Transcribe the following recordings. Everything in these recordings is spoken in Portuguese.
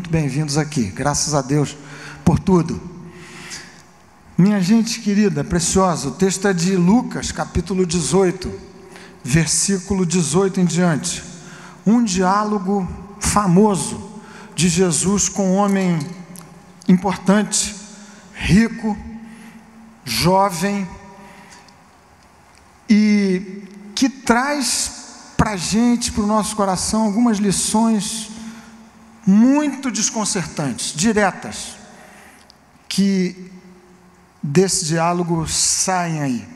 muito bem-vindos aqui. Graças a Deus por tudo. Minha gente querida, preciosa, o texto é de Lucas, capítulo 18, versículo 18 em diante. Um diálogo famoso de Jesus com um homem importante, rico, jovem, e que traz para a gente, para o nosso coração, algumas lições muito desconcertantes, diretas, que desse diálogo saem aí.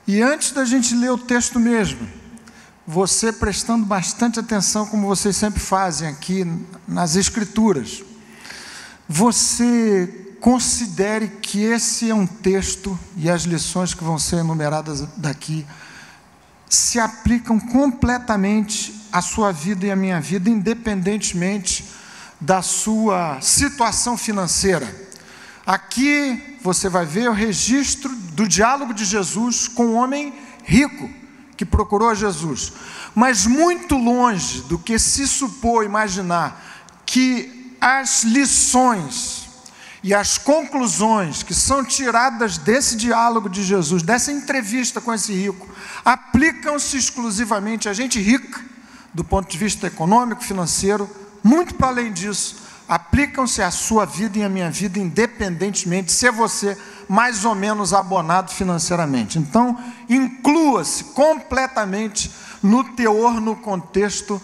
E antes da gente ler o texto mesmo, você prestando bastante atenção, como vocês sempre fazem aqui nas Escrituras, você considere que esse é um texto, e as lições que vão ser enumeradas daqui se aplicam completamente à sua vida e à minha vida, independentemente da sua situação financeira. Aqui você vai ver o registro do diálogo de Jesus com um homem rico que procurou Jesus, mas muito longe do que se supor, imaginar que as lições e as conclusões que são tiradas desse diálogo de Jesus, dessa entrevista com esse rico, aplicam-se exclusivamente a gente rica, do ponto de vista econômico, financeiro. Muito para além disso, aplicam-se à sua vida e à minha vida, independentemente de ser você mais ou menos abonado financeiramente. Então, inclua-se completamente no teor, no contexto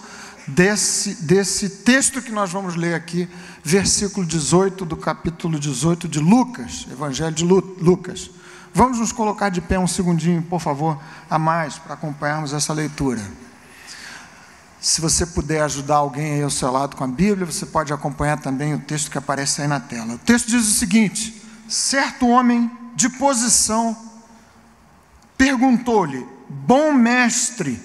desse texto que nós vamos ler aqui, versículo 18 do capítulo 18 de Lucas, Evangelho de Lucas. Vamos nos colocar de pé um segundinho, por favor, a mais, para acompanharmos essa leitura. Se você puder ajudar alguém aí ao seu lado com a Bíblia, você pode acompanhar também o texto que aparece aí na tela. O texto diz o seguinte: certo homem de posição perguntou-lhe: bom mestre,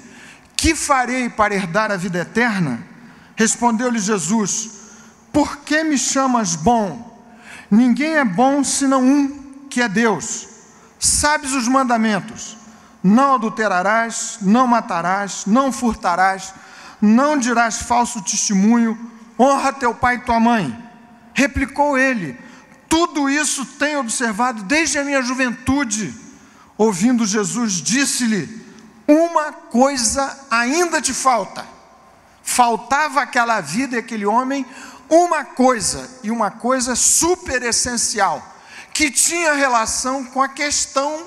que farei para herdar a vida eterna? Respondeu-lhe Jesus: por que me chamas bom? Ninguém é bom senão um, que é Deus. Sabes os mandamentos: não adulterarás, não matarás, não furtarás, não dirás falso testemunho, honra teu pai e tua mãe. Replicou ele: tudo isso tenho observado desde a minha juventude. Ouvindo Jesus, disse-lhe: uma coisa ainda te falta. Faltava àquela vida e àquele homem uma coisa, e uma coisa super essencial, que tinha relação com a questão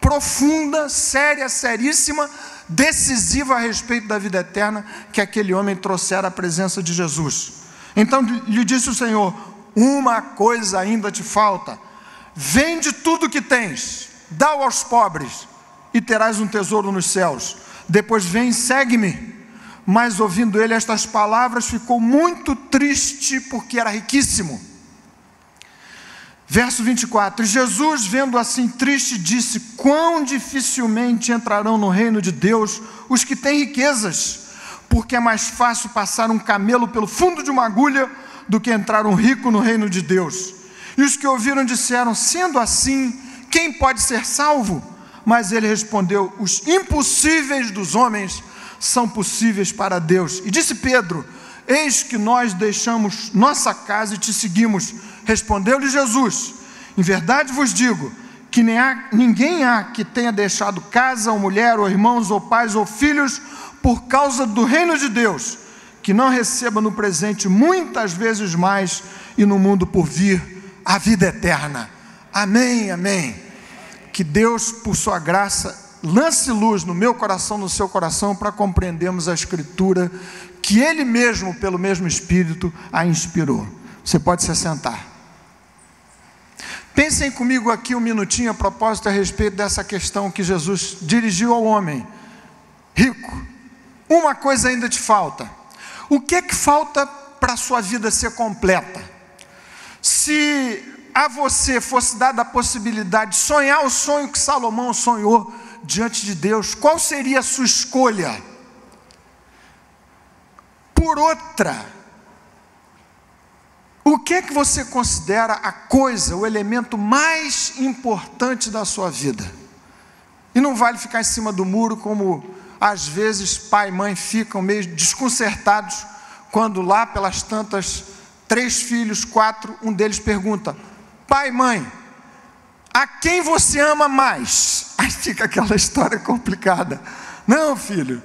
profunda, séria, seríssima, decisiva a respeito da vida eterna, que aquele homem trouxera à presença de Jesus. Então lhe disse o Senhor: uma coisa ainda te falta. Vende tudo que tens, dá-o aos pobres, e terás um tesouro nos céus. Depois vem e segue-me. Mas ouvindo ele estas palavras, ficou muito triste, porque era riquíssimo. Verso 24: Jesus, vendo assim triste, disse: quão dificilmente entrarão no reino de Deus os que têm riquezas, porque é mais fácil passar um camelo pelo fundo de uma agulha do que entrar um rico no reino de Deus. E os que ouviram disseram: sendo assim, quem pode ser salvo? Mas ele respondeu: os impossíveis dos homens são possíveis para Deus. E disse Pedro: eis que nós deixamos nossa casa e te seguimos. Respondeu-lhe Jesus: em verdade vos digo, que ninguém há que tenha deixado casa, ou mulher, ou irmãos, ou pais, ou filhos, por causa do reino de Deus, que não receba no presente muitas vezes mais, e no mundo por vir a vida eterna. Amém, amém. Que Deus, por sua graça, lance luz no meu coração, no seu coração, para compreendermos a Escritura, que Ele mesmo, pelo mesmo Espírito, a inspirou. Você pode se assentar. Pensem comigo aqui um minutinho a propósito a respeito dessa questão que Jesus dirigiu ao homem rico. Uma coisa ainda te falta. O que é que falta para a sua vida ser completa? Se a você fosse dada a possibilidade de sonhar o sonho que Salomão sonhou diante de Deus, qual seria a sua escolha por outra? O que é que você considera a coisa, o elemento mais importante da sua vida? E não vale ficar em cima do muro, como às vezes pai e mãe ficam meio desconcertados quando lá pelas tantas 3 filhos, 4, um deles pergunta: pai, mãe, a quem você ama mais? Aí fica aquela história complicada. Não, filho,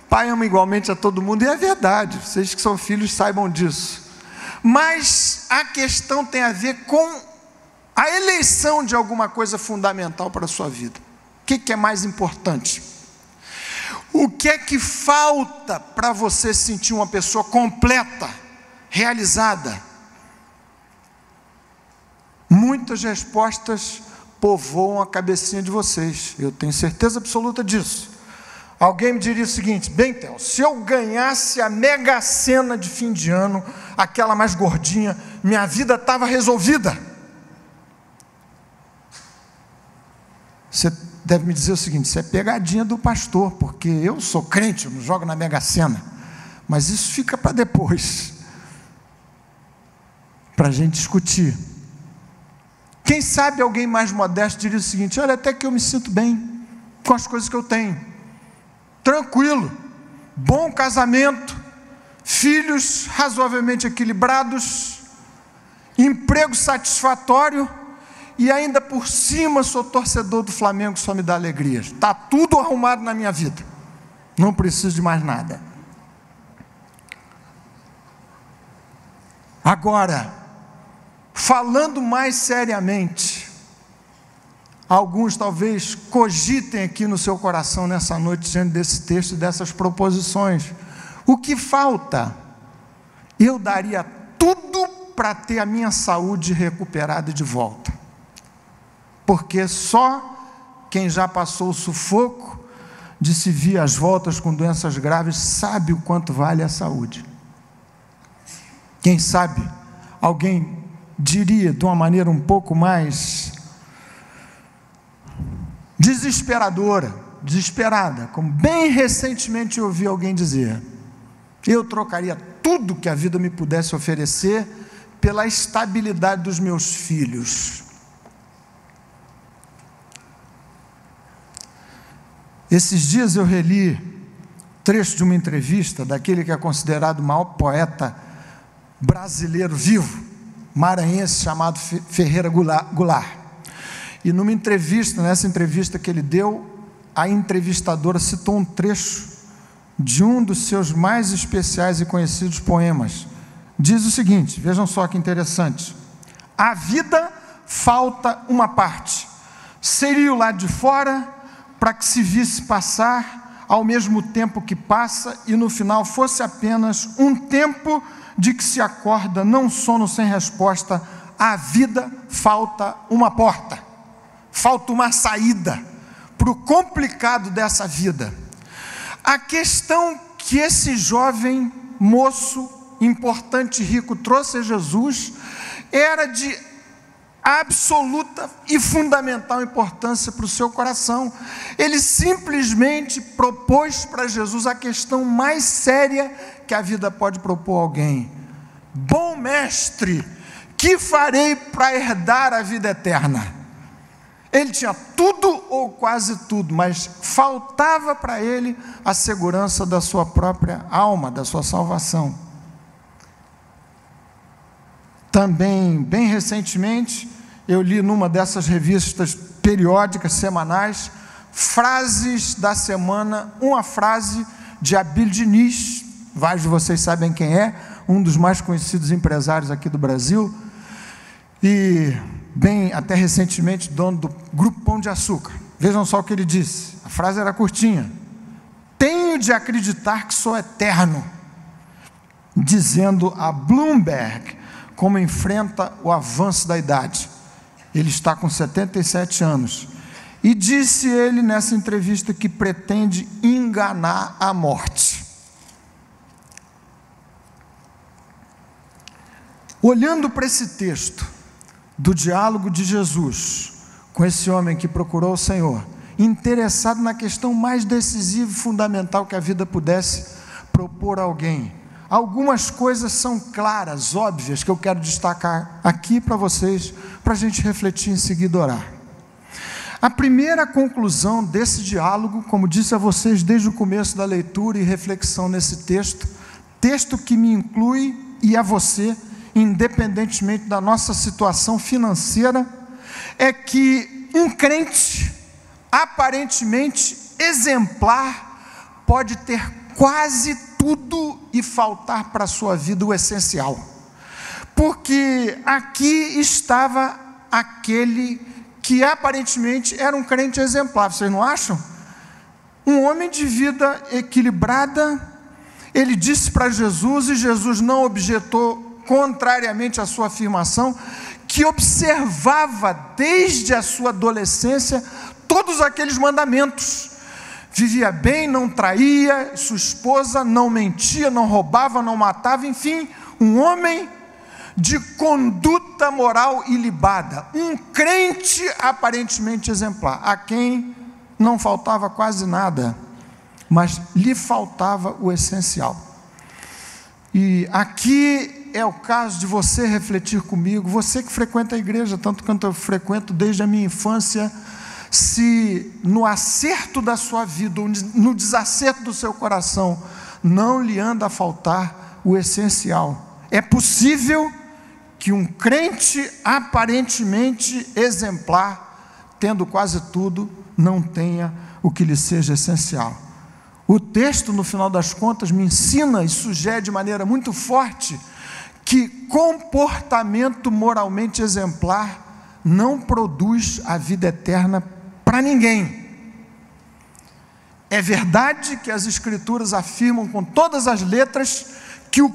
pai ama igualmente a todo mundo, e é verdade, vocês que são filhos saibam disso. Mas a questão tem a ver com a eleição de alguma coisa fundamental para a sua vida. O que é mais importante? O que é que falta para você sentir uma pessoa completa, realizada? Muitas respostas povoam a cabecinha de vocês, eu tenho certeza absoluta disso. Alguém me diria o seguinte: bem, Theo, se eu ganhasse a Mega Sena de fim de ano, aquela mais gordinha, minha vida estava resolvida. Você deve me dizer o seguinte: isso é pegadinha do pastor, porque eu sou crente, eu não jogo na Mega Sena. Mas isso fica para depois, para a gente discutir. Quem sabe alguém mais modesto diria o seguinte: olha, até que eu me sinto bem com as coisas que eu tenho, tranquilo, bom casamento, filhos razoavelmente equilibrados, emprego satisfatório, e ainda por cima sou torcedor do Flamengo, só me dá alegria. Está tudo arrumado na minha vida, não preciso de mais nada. Agora, falando mais seriamente, alguns talvez cogitem aqui no seu coração nessa noite, diante desse texto e dessas proposições: o que falta? Eu daria tudo para ter a minha saúde recuperada de volta, porque só quem já passou o sufoco de se vir às voltas com doenças graves sabe o quanto vale a saúde. Quem sabe alguém diria de uma maneira um pouco mais desesperada, como bem recentemente eu ouvi alguém dizer: eu trocaria tudo que a vida me pudesse oferecer pela estabilidade dos meus filhos. Esses dias eu reli trecho de uma entrevista daquele que é considerado o maior poeta brasileiro vivo, maranhense, chamado Ferreira Goulart. E nessa entrevista que ele deu, a entrevistadora citou um trecho de um dos seus mais especiais e conhecidos poemas. Diz o seguinte, vejam só que interessante: a vida falta uma parte, seria o lado de fora, para que se visse passar ao mesmo tempo que passa, e no final fosse apenas um tempo de que se acorda, não sono sem resposta. A vida falta uma porta, falta uma saída para o complicado dessa vida. A questão que esse jovem moço, importante e rico, trouxe a Jesus, era de absoluta e fundamental importância para o seu coração. Ele simplesmente propôs para Jesus a questão mais séria que a vida pode propor a alguém: bom mestre, que farei para herdar a vida eterna? Ele tinha tudo ou quase tudo, mas faltava para ele a segurança da sua própria alma, da sua salvação. Também, bem recentemente, eu li numa dessas revistas periódicas, semanais, frases da semana, uma frase de Abílio Diniz, vários de vocês sabem quem é, um dos mais conhecidos empresários aqui do Brasil, e bem, até recentemente, dono do Grupo Pão de Açúcar. Vejam só o que ele disse, a frase era curtinha: tenho de acreditar que sou eterno, dizendo a Bloomberg como enfrenta o avanço da idade. Ele está com 77 anos, e disse ele nessa entrevista que pretende enganar a morte. Olhando para esse texto do diálogo de Jesus com esse homem que procurou o Senhor, interessado na questão mais decisiva e fundamental que a vida pudesse propor a alguém, algumas coisas são claras, óbvias, que eu quero destacar aqui para vocês, para a gente refletir em seguida orar. A primeira conclusão desse diálogo, como disse a vocês desde o começo da leitura e reflexão nesse texto que me inclui e a você, independentemente da nossa situação financeira, é que um crente aparentemente exemplar pode ter quase tudo e faltar para a sua vida o essencial. Porque aqui estava aquele que aparentemente era um crente exemplar, vocês não acham? Um homem de vida equilibrada. Ele disse para Jesus, e Jesus não objetou, contrariamente à sua afirmação, que observava desde a sua adolescência todos aqueles mandamentos. Vivia bem, não traía sua esposa, não mentia, não roubava, não matava, enfim, um homem de conduta moral ilibada, um crente aparentemente exemplar, a quem não faltava quase nada, mas lhe faltava o essencial. E aqui é o caso de você refletir comigo, você que frequenta a igreja, tanto quanto eu frequento desde a minha infância, se no acerto da sua vida, ou no desacerto do seu coração, não lhe anda a faltar o essencial. É possível que um crente aparentemente exemplar, tendo quase tudo, não tenha o que lhe seja essencial. O texto, no final das contas, me ensina e sugere de maneira muito forte que comportamento moralmente exemplar não produz a vida eterna para ninguém. É verdade que as Escrituras afirmam com todas as letras que o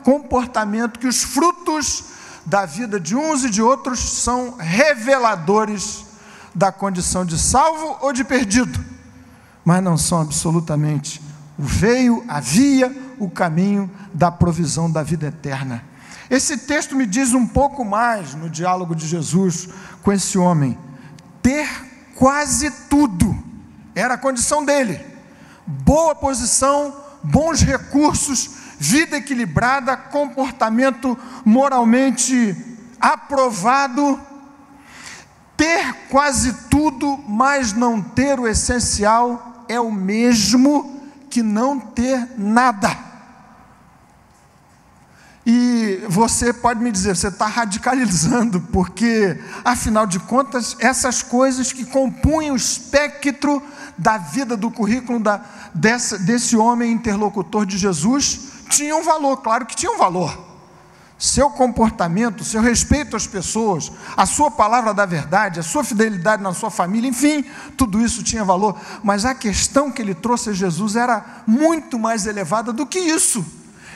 comportamento, que os frutos da vida de uns e de outros são reveladores da condição de salvo ou de perdido, mas não são absolutamente havia o caminho da provisão da vida eterna. Esse texto me diz um pouco mais no diálogo de Jesus com esse homem. Ter quase tudo era a condição dele: boa posição, bons recursos, vida equilibrada, comportamento moralmente aprovado. Ter quase tudo, mas não ter o essencial, é o mesmo que não ter nada. E você pode me dizer, você está radicalizando, porque, afinal de contas, essas coisas que compunham o espectro da vida, do currículo desse homem interlocutor de Jesus, tinham valor, claro que tinham valor. Seu comportamento, seu respeito às pessoas, a sua palavra da verdade, a sua fidelidade na sua família, enfim, tudo isso tinha valor. Mas a questão que ele trouxe a Jesus era muito mais elevada do que isso.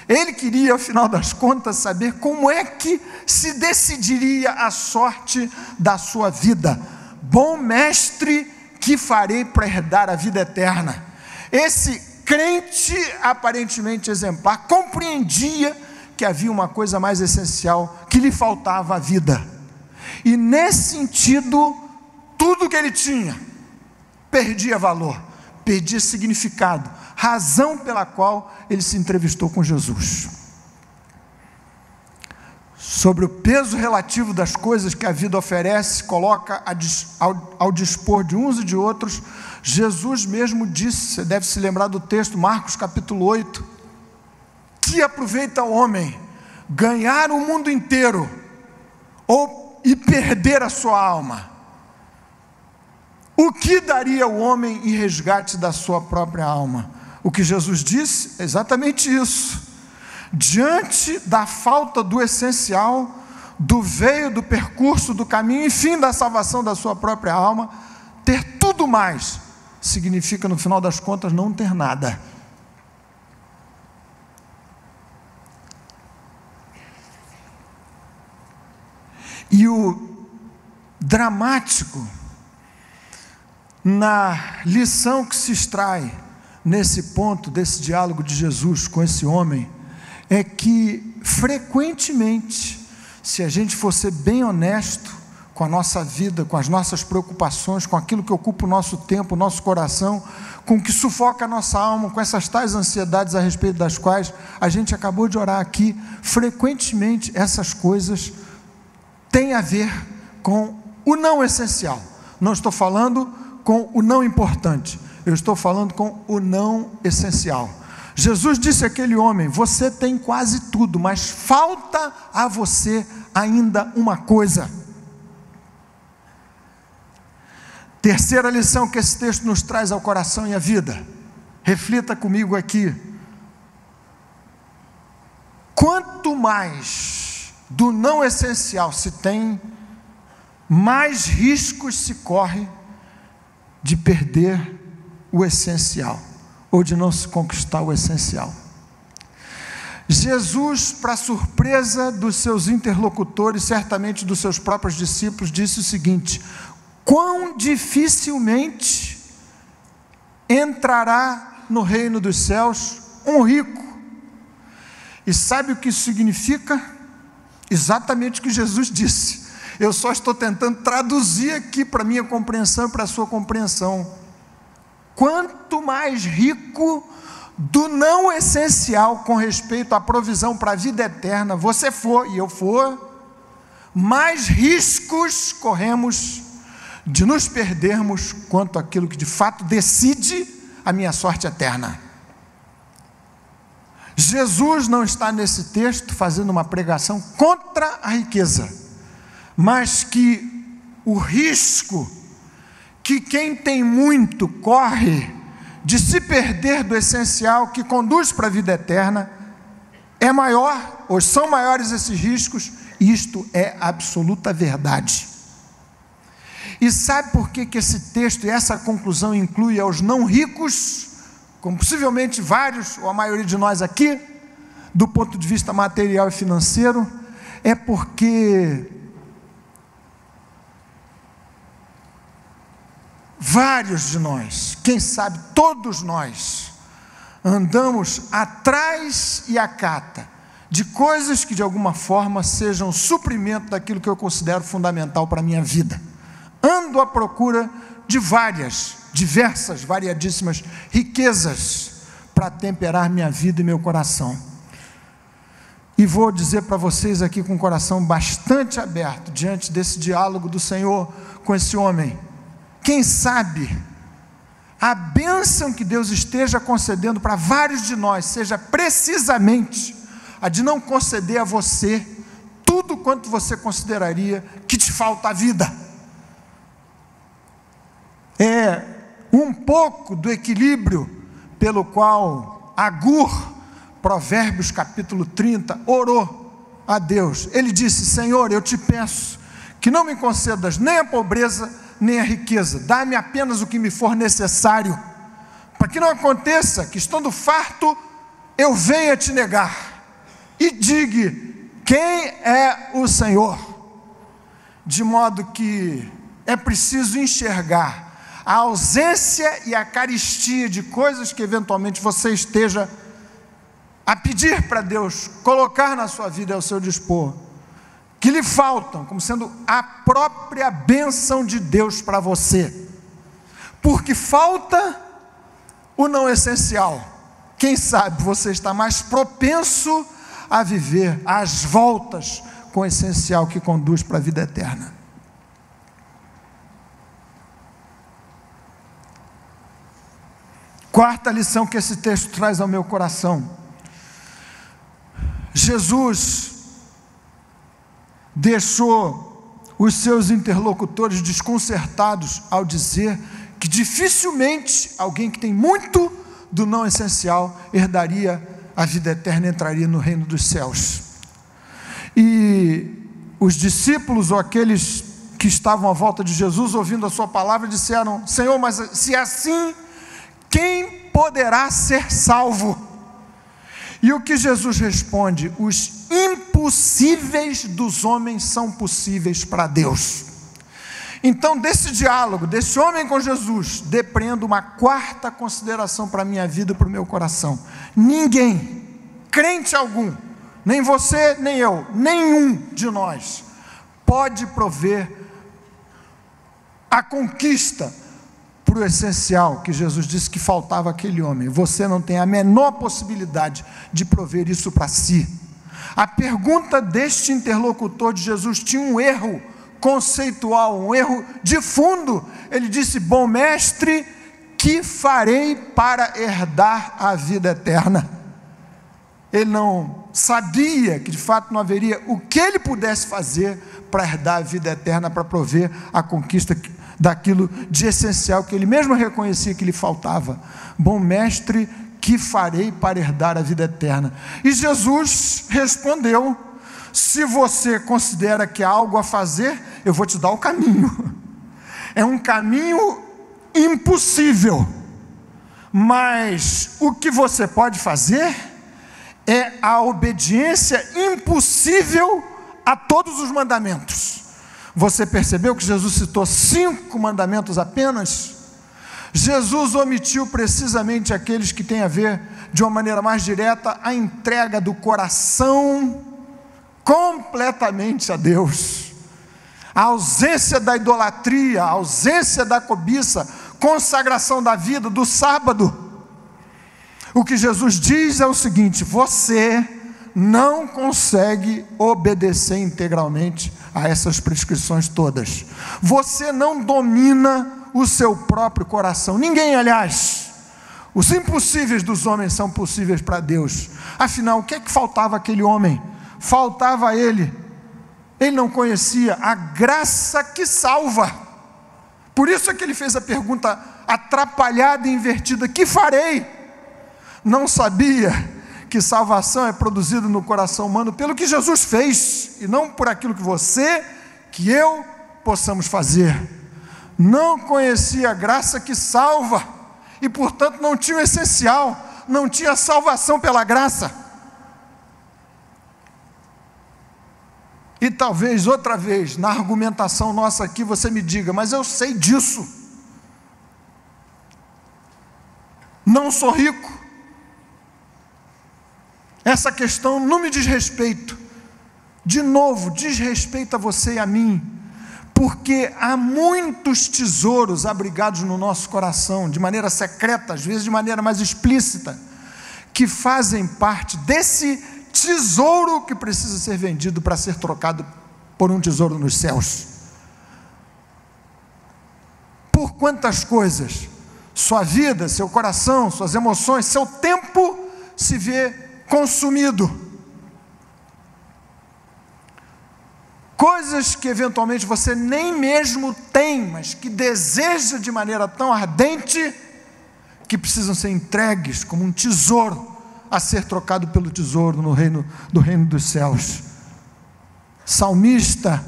Ele queria, ao final das contas, saber como é que se decidiria a sorte da sua vida. Bom mestre, que farei para herdar a vida eterna? Esse crente aparentemente exemplar compreendia que havia uma coisa mais essencial, que lhe faltava a vida. E nesse sentido, tudo que ele tinha perdia valor, perdia significado, razão pela qual ele se entrevistou com Jesus. Sobre o peso relativo das coisas que a vida oferece, coloca ao dispor de uns e de outros, Jesus mesmo disse, você deve se lembrar do texto, Marcos capítulo 8, que aproveita o homem ganhar o mundo inteiro e perder a sua alma? O que daria o homem em resgate da sua própria alma? O que Jesus disse é exatamente isso. Diante da falta do essencial, do veio, do percurso, do caminho, enfim, da salvação da sua própria alma, ter tudo mais significa, no final das contas, não ter nada. E o dramático na lição que se extrai nesse ponto desse diálogo de Jesus com esse homem é que frequentemente, se a gente for ser bem honesto com a nossa vida, com as nossas preocupações, com aquilo que ocupa o nosso tempo, o nosso coração, com o que sufoca a nossa alma, com essas tais ansiedades a respeito das quais a gente acabou de orar aqui, frequentemente essas coisas têm a ver com o não essencial. Não estou falando com o não importante, eu estou falando com o não essencial. Jesus disse àquele homem: você tem quase tudo, mas falta a você ainda uma coisa. Terceira lição que esse texto nos traz ao coração e à vida. Reflita comigo aqui. Quanto mais do não essencial se tem, mais riscos se corre de perder o essencial, ou de não se conquistar o essencial. Jesus, para surpresa dos seus interlocutores, certamente dos seus próprios discípulos, disse o seguinte: quão dificilmente entrará no reino dos céus um rico. E sabe o que isso significa? Exatamente o que Jesus disse. Eu só estou tentando traduzir aqui para a minha compreensão e para a sua compreensão. Quanto mais rico do não essencial com respeito à provisão para a vida eterna você for e eu for, mais riscos corremos de nos perdermos quanto àquilo que de fato decide a minha sorte eterna. Jesus não está nesse texto fazendo uma pregação contra a riqueza, mas que o risco que quem tem muito corre de se perder do essencial que conduz para a vida eterna é maior, ou são maiores esses riscos, e isto é absoluta verdade. E sabe por que esse texto e essa conclusão inclui aos não ricos, como possivelmente vários, ou a maioria de nós aqui, do ponto de vista material e financeiro? É porque vários de nós, quem sabe todos nós, andamos atrás e à cata de coisas que de alguma forma sejam suprimento daquilo que eu considero fundamental para a minha vida. Ando à procura de diversas, variadíssimas riquezas para temperar minha vida e meu coração. E vou dizer para vocês aqui com o coração bastante aberto, diante desse diálogo do Senhor com esse homem, quem sabe a bênção que Deus esteja concedendo para vários de nós seja precisamente a de não conceder a você tudo quanto você consideraria que te falta a vida. É um pouco do equilíbrio pelo qual Agur, Provérbios capítulo 30, orou a Deus. Ele disse: Senhor, eu te peço que não me concedas nem a pobreza, nem a riqueza. Dá-me apenas o que me for necessário, para que não aconteça que, estando farto, eu venha te negar e diga: quem é o Senhor? De modo que é preciso enxergar a ausência e a carestia de coisas que eventualmente você esteja a pedir para Deus colocar na sua vida ao seu dispor, que lhe faltam, como sendo a própria bênção de Deus para você, porque falta o não essencial. Quem sabe você está mais propenso a viver às voltas com o essencial que conduz para a vida eterna. Quarta lição que esse texto traz ao meu coração: Jesus deixou os seus interlocutores desconcertados ao dizer que dificilmente alguém que tem muito do não essencial herdaria a vida eterna, entraria no reino dos céus. E os discípulos, ou aqueles que estavam à volta de Jesus, ouvindo a sua palavra, disseram: Senhor, mas se é assim, quem poderá ser salvo? E o que Jesus responde? Os impossíveis dos homens são possíveis para Deus. Então, desse diálogo, desse homem com Jesus, depreendo uma quarta consideração para a minha vida e para o meu coração: ninguém, crente algum, nem você, nem eu, nenhum de nós, pode prover a conquista para o essencial que Jesus disse que faltava àquele homem. Você não tem a menor possibilidade de prover isso para si. A pergunta deste interlocutor de Jesus tinha um erro conceitual, um erro de fundo. Ele disse: bom mestre, que farei para herdar a vida eterna? Ele não sabia que de fato não haveria o que ele pudesse fazer para herdar a vida eterna, para prover a conquista daquilo de essencial que ele mesmo reconhecia que lhe faltava. Bom mestre, que farei para herdar a vida eterna? E Jesus respondeu: se você considera que há algo a fazer, eu vou te dar o caminho. É um caminho impossível, mas o que você pode fazer é a obediência impossível a todos os mandamentos. Você percebeu que Jesus citou 5 mandamentos apenas? Jesus omitiu precisamente aqueles que têm a ver, de uma maneira mais direta, a entrega do coração completamente a Deus, a ausência da idolatria, a ausência da cobiça, consagração da vida, do sábado. O que Jesus diz é o seguinte: você não consegue obedecer integralmente a essas prescrições todas. Você não domina o seu próprio coração. Ninguém, aliás. Os impossíveis dos homens são possíveis para Deus. Afinal, o que é que faltava àquele homem? Faltava a ele. Ele não conhecia a graça que salva. Por isso é que ele fez a pergunta atrapalhada e invertida: que farei? Não sabia que salvação é produzida no coração humano pelo que Jesus fez, e não por aquilo que você, que eu possamos fazer. Não conhecia a graça que salva, e portanto não tinha o essencial, não tinha salvação pela graça. E talvez outra vez, na argumentação nossa aqui, você me diga: mas eu sei disso, não sou rico, essa questão não me diz respeito. De novo, diz respeito a você e a mim, porque há muitos tesouros abrigados no nosso coração, de maneira secreta, às vezes de maneira mais explícita, que fazem parte desse tesouro que precisa ser vendido para ser trocado por um tesouro nos céus. Por quantas coisas sua vida, seu coração, suas emoções, seu tempo se vê consumido. Coisas que eventualmente você nem mesmo tem, mas que deseja de maneira tão ardente, que precisam ser entregues como um tesouro a ser trocado pelo tesouro no reino dos céus. Salmista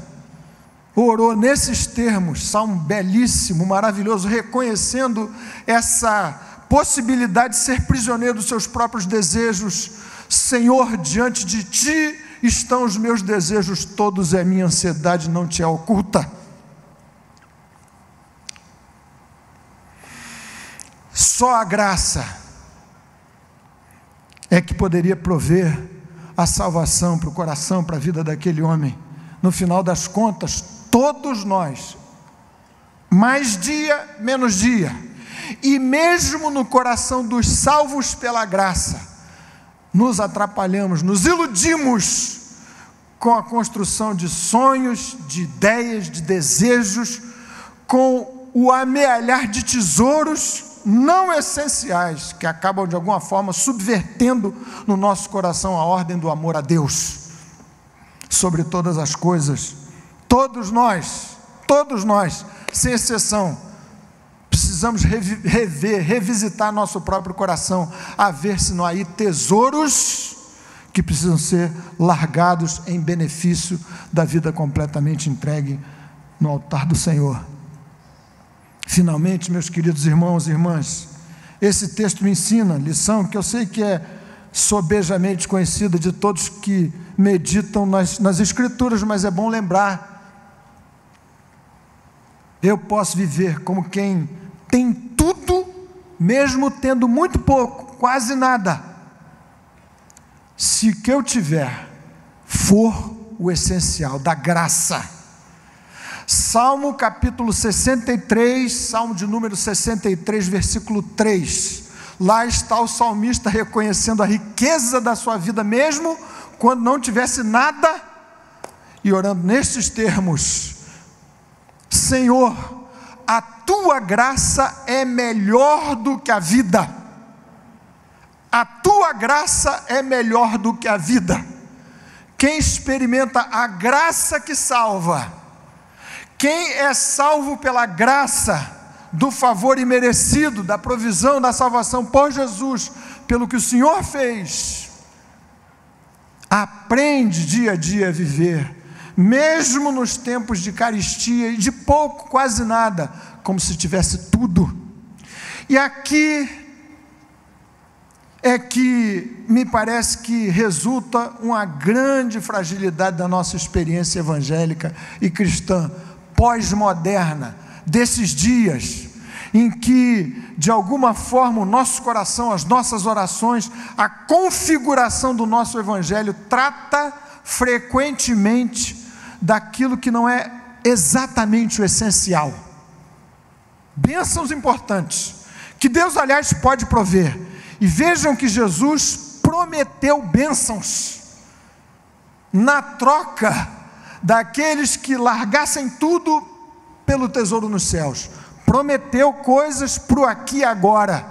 orou nesses termos, salmo belíssimo, maravilhoso, reconhecendo essa possibilidade de ser prisioneiro dos seus próprios desejos. Senhor, diante de ti estão os meus desejos todos, e a minha ansiedade não te é oculta. Só a graça é que poderia prover a salvação para o coração, para a vida daquele homem. No final das contas, todos nós, mais dia, menos dia, e mesmo no coração dos salvos pela graça, nos atrapalhamos, nos iludimos com a construção de sonhos, de ideias, de desejos, com o amealhar de tesouros não essenciais, que acabam de alguma forma subvertendo no nosso coração a ordem do amor a Deus sobre todas as coisas. Todos nós, sem exceção, precisamos revisitar nosso próprio coração, a ver se não há aí tesouros que precisam ser largados em benefício da vida completamente entregue no altar do Senhor. Finalmente, meus queridos irmãos e irmãs, esse texto me ensina lição que eu sei que é sobejamente conhecida de todos que meditam nas Escrituras, mas é bom lembrar. Eu posso viver como quem tem tudo, mesmo tendo muito pouco, quase nada, se o que eu tiver for o essencial da graça. Salmo capítulo 63, Salmo de número 63, versículo 3. Lá está o salmista reconhecendo a riqueza da sua vida, mesmo quando não tivesse nada, e orando nestes termos: Senhor, a tua graça é melhor do que a vida. A tua graça é melhor do que a vida. Quem experimenta a graça que salva, quem é salvo pela graça do favor imerecido, da provisão, da salvação por Jesus, pelo que o Senhor fez, aprende dia a dia a viver, mesmo nos tempos de carestia e de pouco, quase nada, como se tivesse tudo. E aqui é que me parece que resulta uma grande fragilidade da nossa experiência evangélica e cristã pós-moderna, desses dias em que, de alguma forma, o nosso coração, as nossas orações, a configuração do nosso evangelho trata frequentemente daquilo que não é exatamente o essencial. Bênçãos importantes, que Deus, aliás, pode prover. E vejam que Jesus prometeu bênçãos na troca daqueles que largassem tudo pelo tesouro nos céus. Prometeu coisas para o aqui e agora,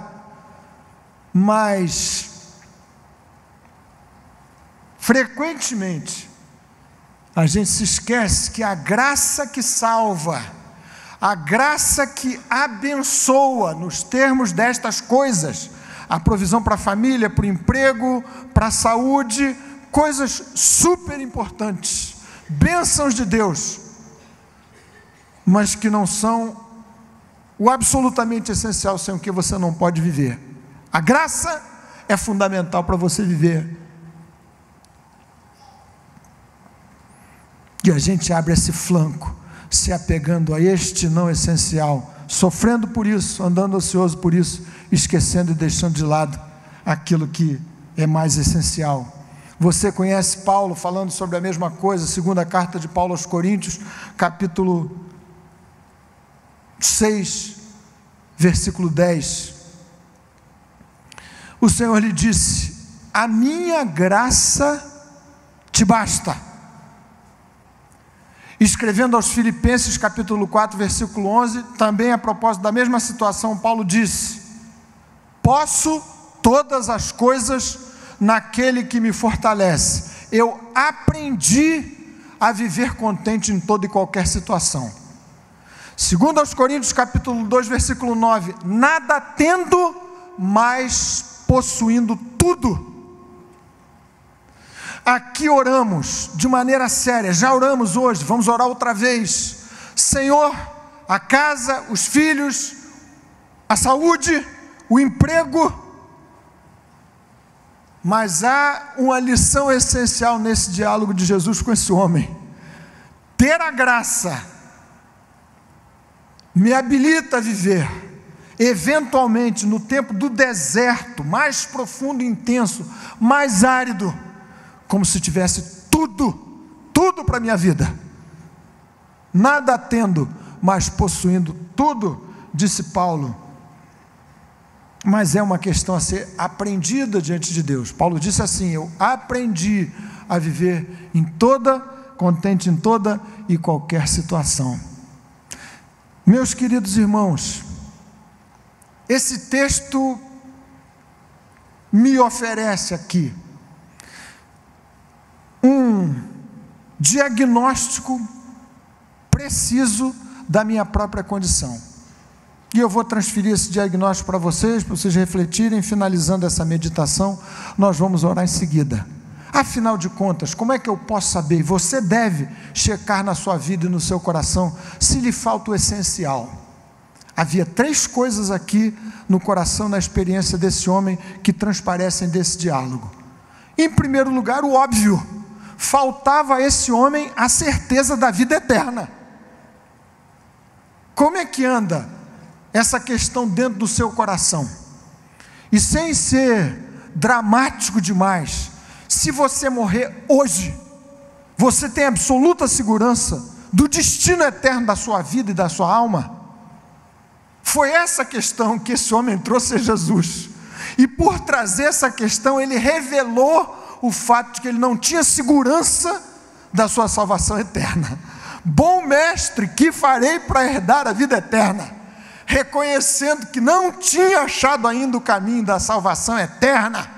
mas frequentemente a gente se esquece que a graça que salva, a graça que abençoa, nos termos destas coisas, a provisão para a família, para o emprego, para a saúde, coisas super importantes, bênçãos de Deus, mas que não são o absolutamente essencial, sem o que você não pode viver. A graça é fundamental para você viver. E a gente abre esse flanco, se apegando a este não essencial, sofrendo por isso, andando ansioso por isso, esquecendo e deixando de lado aquilo que é mais essencial. Você conhece Paulo falando sobre a mesma coisa, segunda carta de Paulo aos Coríntios, capítulo 6, versículo 10. O Senhor lhe disse: a minha graça te basta. Escrevendo aos Filipenses, capítulo 4, versículo 11, também a propósito da mesma situação, Paulo disse: posso todas as coisas naquele que me fortalece. Eu aprendi a viver contente em toda e qualquer situação. Segundo aos Coríntios, capítulo 2, versículo 9, nada tendo, mas possuindo tudo. Aqui oramos de maneira séria, já oramos hoje, vamos orar outra vez. Senhor, a casa, os filhos, a saúde, o emprego. Mas há uma lição essencial nesse diálogo de Jesus com esse homem. Ter a graça me habilita a viver, eventualmente, no tempo do deserto, mais profundo e intenso, mais árido, como se tivesse tudo para a minha vida. Nada tendo, mas possuindo tudo, disse Paulo. Mas é uma questão a ser aprendida diante de Deus. Paulo disse assim: eu aprendi a viver contente em toda e qualquer situação. Meus queridos irmãos, esse texto me oferece aqui um diagnóstico preciso da minha própria condição. E eu vou transferir esse diagnóstico para vocês refletirem. Finalizando essa meditação, nós vamos orar em seguida. Afinal de contas, como é que eu posso saber? E você deve checar na sua vida e no seu coração se lhe falta o essencial. Havia 3 coisas aqui no coração, na experiência desse homem, que transparecem desse diálogo. Em primeiro lugar, o óbvio: faltava a esse homem a certeza da vida eterna. Como é que anda essa questão dentro do seu coração? E sem ser dramático demais, se você morrer hoje, você tem absoluta segurança do destino eterno da sua vida e da sua alma? Foi essa questão que esse homem trouxe a Jesus. E por trazer essa questão, ele revelou o fato de que ele não tinha segurança da sua salvação eterna. Bom mestre, que farei para herdar a vida eterna? reconhecendo que não tinha achado ainda o caminho da salvação eterna.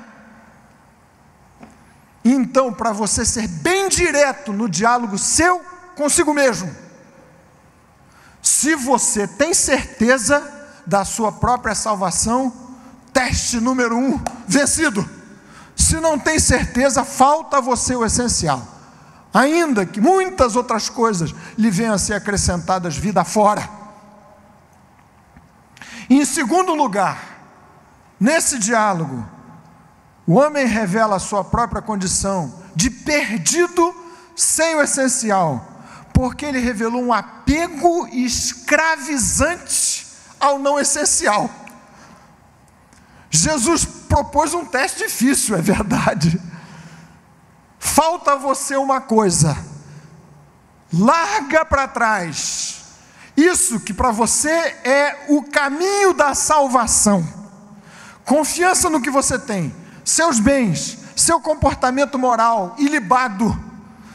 Então, para você ser bem direto no diálogo seu consigo mesmo, se você tem certeza da sua própria salvação, teste número 1, vencido. Se não tem certeza, falta a você o essencial, ainda que muitas outras coisas lhe venham a ser acrescentadas vida fora. E em segundo lugar, nesse diálogo, o homem revela a sua própria condição de perdido sem o essencial, porque ele revelou um apego escravizante ao não essencial. Jesus propôs um teste difícil, é verdade. Falta a você uma coisa: larga para trás isso que para você é o caminho da salvação. Confiança no que você tem, seus bens, seu comportamento moral ilibado,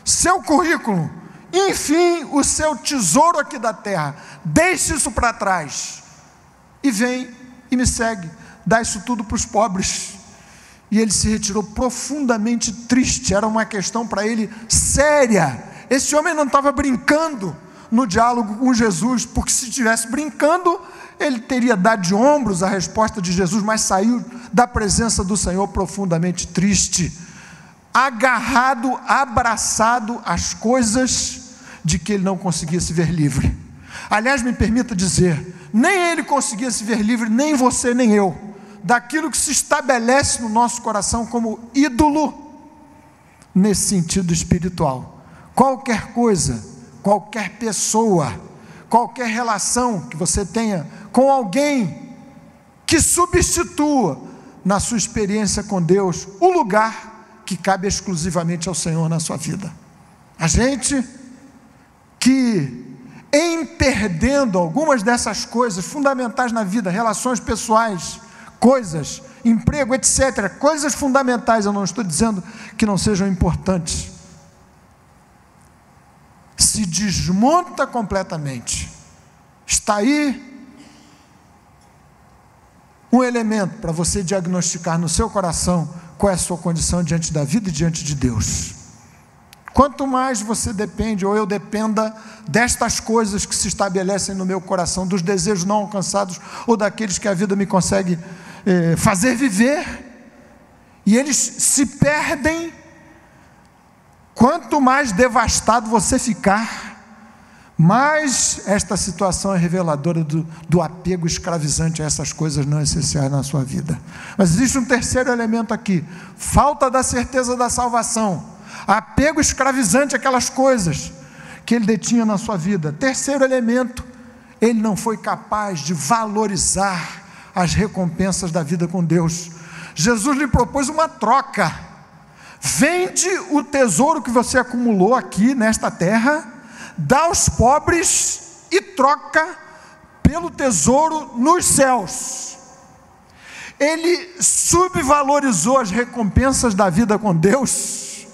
seu currículo, enfim, o seu tesouro aqui da terra. Deixe isso para trás e vem e me segue. Dá isso tudo para os pobres. E ele se retirou profundamente triste. Era uma questão para ele séria. Esse homem não estava brincando no diálogo com Jesus, porque se estivesse brincando, ele teria dado de ombros a resposta de Jesus, mas saiu da presença do Senhor profundamente triste, agarrado, abraçado às coisas de que ele não conseguia se ver livre. Aliás, me permita dizer, nem ele conseguia se ver livre, nem você, nem eu, daquilo que se estabelece no nosso coração como ídolo, nesse sentido espiritual. Qualquer coisa, qualquer pessoa, qualquer relação que você tenha com alguém que substitua na sua experiência com Deus o lugar que cabe exclusivamente ao Senhor na sua vida. A gente que, em perdendo algumas dessas coisas fundamentais na vida, relações pessoais, coisas, emprego, etc., coisas fundamentais, eu não estou dizendo que não sejam importantes, se desmonta completamente. Está aí um elemento para você diagnosticar no seu coração qual é a sua condição diante da vida e diante de Deus. Quanto mais você depende, ou eu dependa, destas coisas que se estabelecem no meu coração, dos desejos não alcançados, ou daqueles que a vida me consegue fazer viver, e eles se perdem, quanto mais devastado você ficar, mais esta situação é reveladora do apego escravizante a essas coisas não essenciais na sua vida. Mas existe um terceiro elemento aqui: falta da certeza da salvação, apego escravizante àquelas coisas que ele detinha na sua vida. Terceiro elemento: ele não foi capaz de valorizar as recompensas da vida com Deus. Jesus lhe propôs uma troca: vende o tesouro que você acumulou aqui nesta terra, dá aos pobres e troca pelo tesouro nos céus. Ele subvalorizou as recompensas da vida com Deus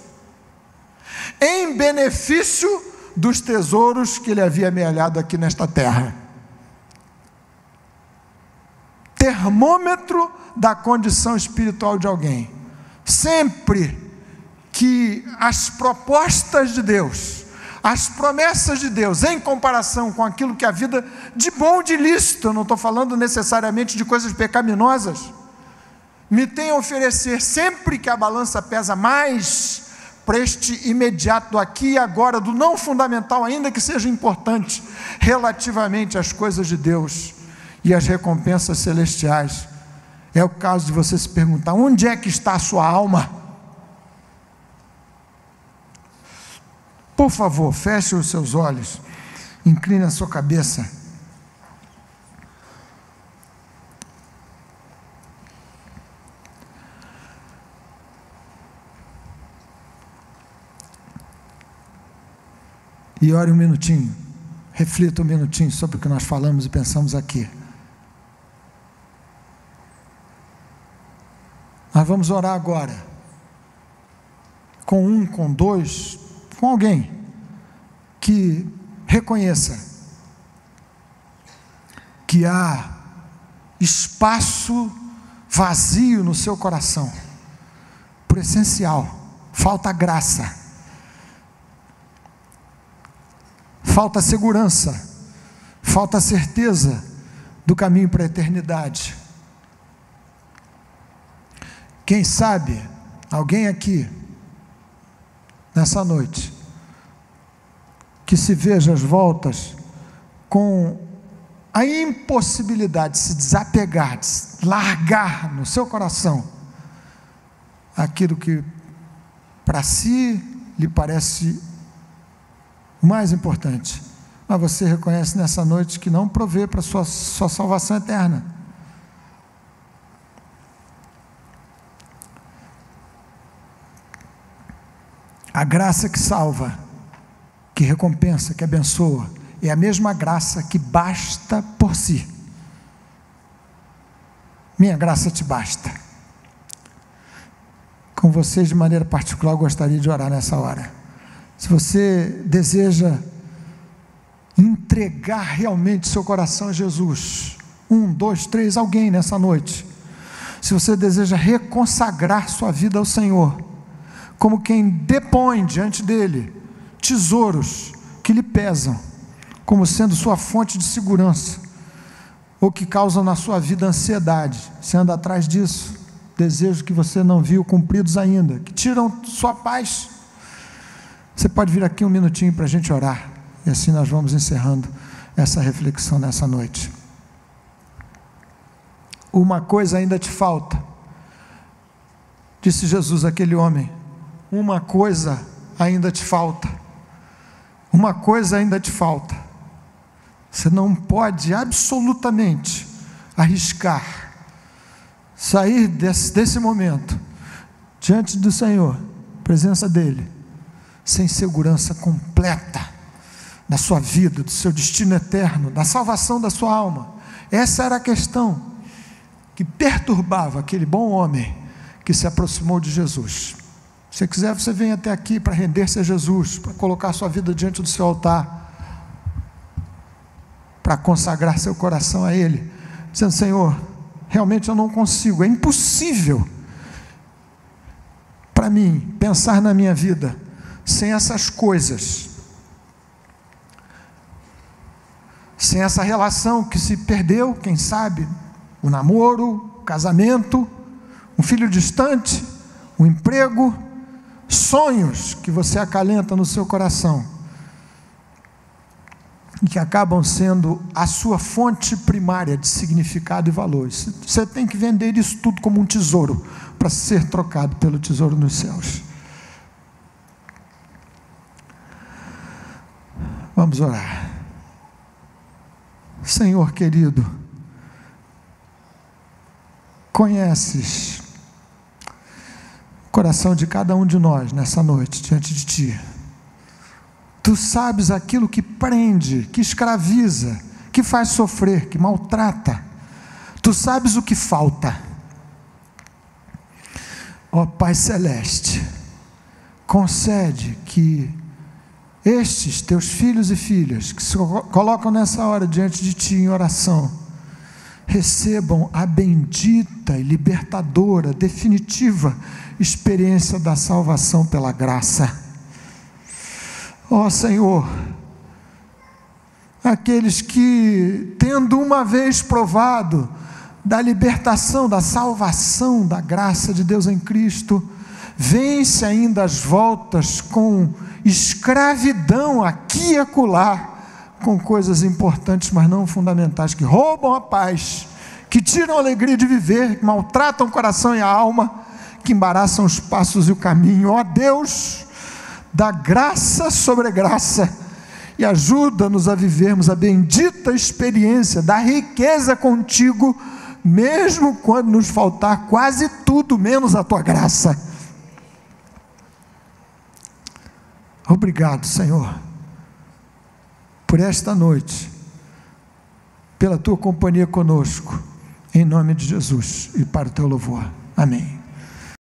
em benefício dos tesouros que ele havia amealhado aqui nesta terra. Termômetro da condição espiritual de alguém. Sempre que as propostas de Deus, as promessas de Deus, em comparação com aquilo que a vida de bom, de lícito, eu não estou falando necessariamente de coisas pecaminosas, me tem a oferecer, sempre que a balança pesa mais para este imediato do aqui e agora, do não fundamental, ainda que seja importante, relativamente às coisas de Deus e às recompensas celestiais, é o caso de você se perguntar: onde é que está a sua alma? Por favor, feche os seus olhos, incline a sua cabeça. E ore um minutinho, reflita um minutinho sobre o que nós falamos e pensamos aqui. Nós vamos orar agora, com um, com dois, com alguém que reconheça que que há espaço vazio no seu coração, por essencial, falta graça, falta segurança, falta certeza do caminho para a eternidade. Quem sabe, alguém aqui, nessa noite, que se veja às voltas com a impossibilidade de se desapegar, de largar no seu coração aquilo que para si lhe parece o mais importante, mas você reconhece nessa noite que não provê para a sua salvação eterna. A graça que salva, que recompensa, que abençoa, é a mesma graça que basta por si. Minha graça te basta. Com vocês, de maneira particular, eu gostaria de orar nessa hora. Se você deseja entregar realmente seu coração a Jesus, 1, 2, 3, alguém nessa noite, se você deseja reconsagrar sua vida ao Senhor, como quem depõe diante dele tesouros que lhe pesam, como sendo sua fonte de segurança, ou que causam na sua vida ansiedade, você anda atrás disso, desejos que você não viu cumpridos ainda, que tiram sua paz, você pode vir aqui um minutinho para a gente orar, e assim nós vamos encerrando essa reflexão nessa noite. Uma coisa ainda te falta, disse Jesus àquele homem, uma coisa ainda te falta, uma coisa ainda te falta, você não pode absolutamente arriscar, sair desse momento, diante do Senhor, presença dEle, sem segurança completa, da sua vida, do seu destino eterno, da salvação da sua alma. Essa era a questão que perturbava aquele bom homem que se aproximou de Jesus. Se você quiser, você vem até aqui para render-se a Jesus, para colocar sua vida diante do seu altar, para consagrar seu coração a Ele, dizendo: Senhor, realmente eu não consigo, é impossível para mim pensar na minha vida sem essas coisas, sem essa relação que se perdeu, quem sabe, o namoro, o casamento, um filho distante, um emprego, sonhos que você acalenta no seu coração, e que acabam sendo a sua fonte primária de significado e valores. Você tem que vender isso tudo como um tesouro, para ser trocado pelo tesouro nos céus. Vamos orar. Senhor querido, conheces o coração de cada um de nós nessa noite diante de Ti. Tu sabes aquilo que prende, que escraviza, que faz sofrer, que maltrata. Tu sabes o que falta. Ó Pai Celeste, concede que estes teus filhos e filhas, que se colocam nessa hora diante de Ti em oração, recebam a bendita e libertadora, definitiva experiência da salvação pela graça. Ó Senhor, aqueles que, tendo uma vez provado da libertação, da salvação, da graça de Deus em Cristo, vence ainda as voltas com escravidão aqui e acolá, com coisas importantes, mas não fundamentais, que roubam a paz, que tiram a alegria de viver, que maltratam o coração e a alma, que embaraçam os passos e o caminho. Ó Deus, dá graça sobre graça, e ajuda-nos a vivermos a bendita experiência da riqueza contigo, mesmo quando nos faltar quase tudo, menos a Tua graça. Obrigado, Senhor, por esta noite, pela Tua companhia conosco, em nome de Jesus, e para o Teu louvor. Amém.